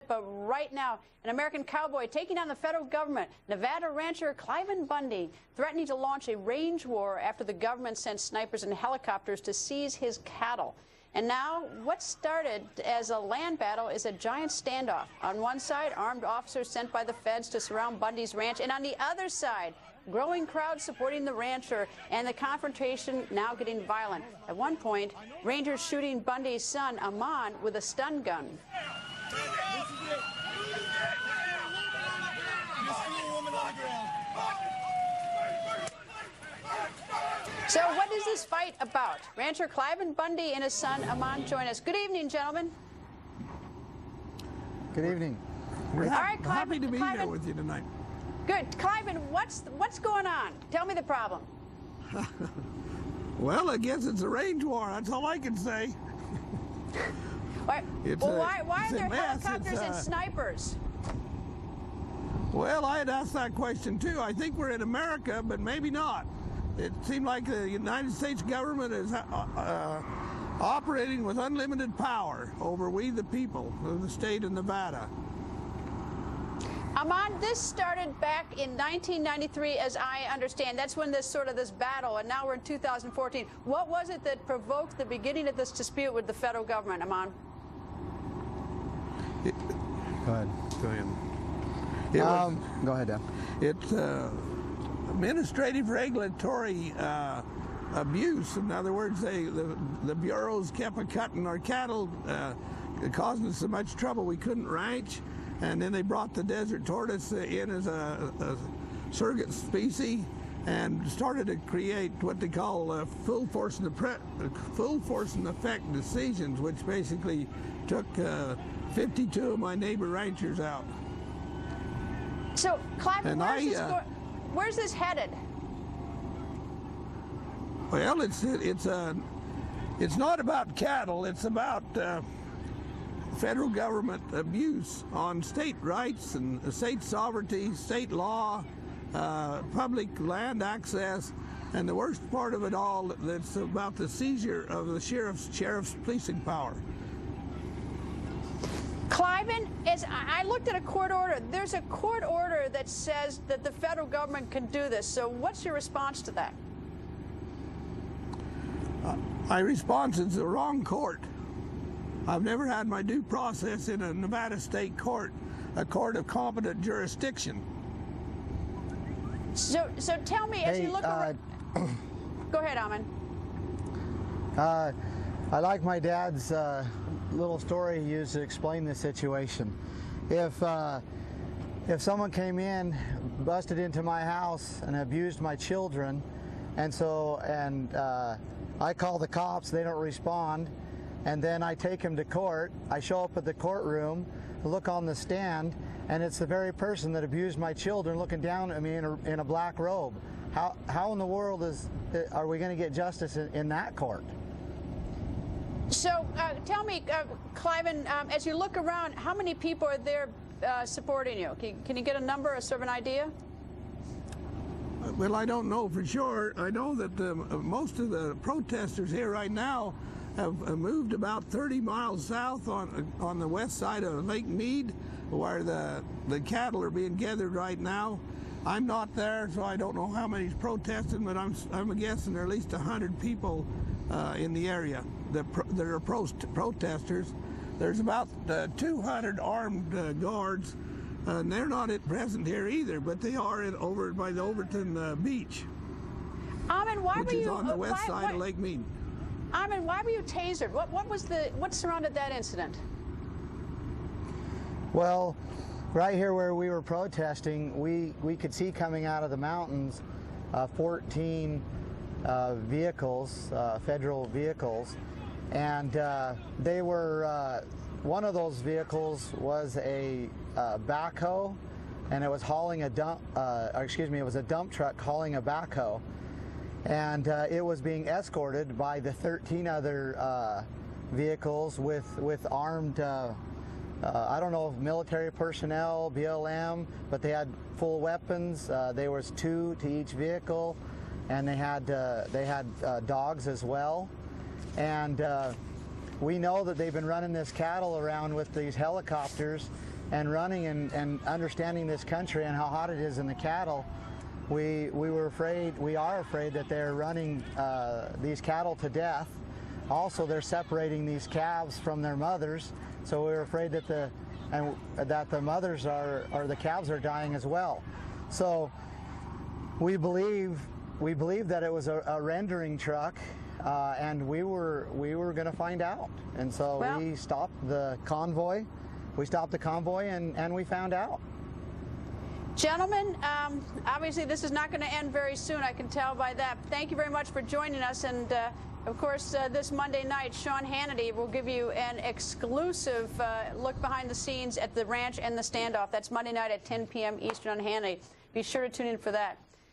but right now, an American cowboy taking on the federal government. Nevada rancher Cliven Bundy threatening to launch a range war after the government sent snipers and helicopters to seize his cattle. And now, what started as a land battle is a giant standoff. On one side, armed officers sent by the feds to surround Bundy's ranch, and on the other side, growing crowds supporting the rancher, and the confrontation now getting violent. At one point, rangers shooting Bundy's son, Ammon, with a stun gun. So what is this fight about? Rancher Cliven Bundy and his son, Ammon, join us. Good evening, gentlemen. Good evening. We're All right, Cliven, happy to be Cliven, here with you tonight. Good. Cliven, what's going on? Tell me the problem. Well, I guess it's a range war. That's all I can say. Why are there helicopters and snipers? Well, I had asked that question too. I think we're in America, but maybe not. It seemed like the United States government is operating with unlimited power over we the people of the state of Nevada. Ammon, this started back in 1993, as I understand. That's when this battle, and now we're in 2014. What was it that provoked the beginning of this dispute with the federal government, Ammon? Go ahead. Go ahead. Go ahead, Dan. It's administrative regulatory abuse. In other words, the bureaus kept cutting our cattle, causing us so much trouble we couldn't ranch. And then they brought the desert tortoise in as a surrogate species and started to create what they call full force and effect decisions, which basically took 52 of my neighbor ranchers out. So, Cliven, where's this headed? Well, it's not about cattle. It's about federal government abuse on state rights and state sovereignty, state law, public land access, and the worst part of it all, that's about the seizure of the sheriff's policing power. Cliven, as I looked at a court order, there's a court order that says that the federal government can do this. So what's your response to that? My response is the wrong court. I've never had my due process in a Nevada state court, a court of competent jurisdiction. So tell me, as you look around... Go ahead, Ammon. I like my dad's little story he used to explain the situation. If someone came in, busted into my house and abused my children, and I call the cops, they don't respond, and then I take him to court, I show up at the courtroom, look on the stand, and it's the very person that abused my children looking down at me in a black robe. How in the world are we going to get justice in that court? So tell me, Cliven, as you look around, how many people are there supporting you? Can you get a number or sort of an idea? Well, I don't know for sure. I know that most of the protesters here right now have moved about 30 miles south on the west side of Lake Mead, where the cattle are being gathered right now. I'm not there, so I don't know how many's protesting, but I'm guessing there are at least 100 people in the area that are protesters. There's about 200 armed guards, and they're not at present here either, but they are over by the Overton Beach, Ammon, which is on the west side of Lake Mead. Ammon, why were you tasered? What surrounded that incident? Well, right here where we were protesting, we could see coming out of the mountains 14 vehicles, federal vehicles, and they were, one of those vehicles was a backhoe, and it was hauling a dump, it was a dump truck hauling a backhoe, and it was being escorted by the 13 other vehicles with armed, I don't know if military personnel, BLM, but they had full weapons. There was 2 to each vehicle, and they had dogs as well. And we know that they've been running this cattle around with these helicopters and running and understanding this country and how hot it is in the cattle, we are afraid that they're running these cattle to death. Also, they're separating these calves from their mothers, so we're afraid that the mothers or the calves are dying as well. So we believe that it was a rendering truck, and we were going to find out. And so we stopped the convoy. We stopped the convoy, and we found out. Gentlemen, obviously this is not going to end very soon. I can tell by that. Thank you very much for joining us. And of course, this Monday night, Sean Hannity will give you an exclusive look behind the scenes at the ranch and the standoff. That's Monday night at 10 p.m. Eastern on Hannity. Be sure to tune in for that.